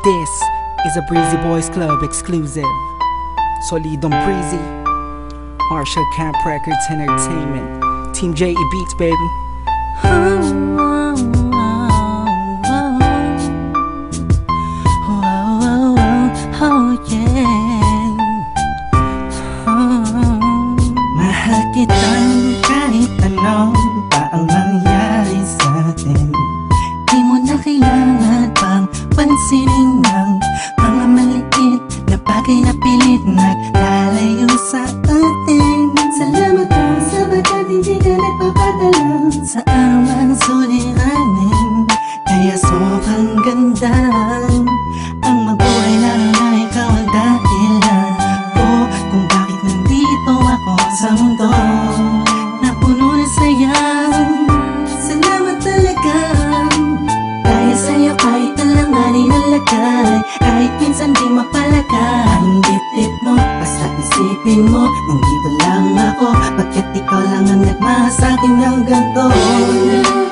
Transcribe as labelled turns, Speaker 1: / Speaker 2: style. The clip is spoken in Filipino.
Speaker 1: This is a Breezy Boys Club exclusive. Solidong Breezy, Marshall Camp Records Entertainment, Team JE Beats, baby.
Speaker 2: Mahal kitang kahit anong pa ang mangyari sa atin. Di mo na kailangan pang pansinin ng mga maliit na bagay na pilit naglalayo sa atin. Salamat po sapagkat hindi ka nagpapadala sa anumang suliranin. Kaya sobrang ganda ang mabuhay na ikaw ang dahilan ko kung bakit nandito ako sa mundo na puno ng saya. Salamat talaga dahil sa'yo kahit alanganin ang lagay, kahit minsan di mapalagay ang dibdib mo, basta isipin mo nandito lang ako, bakit ikaw lang ang nagmahal sa'kin ng ganito.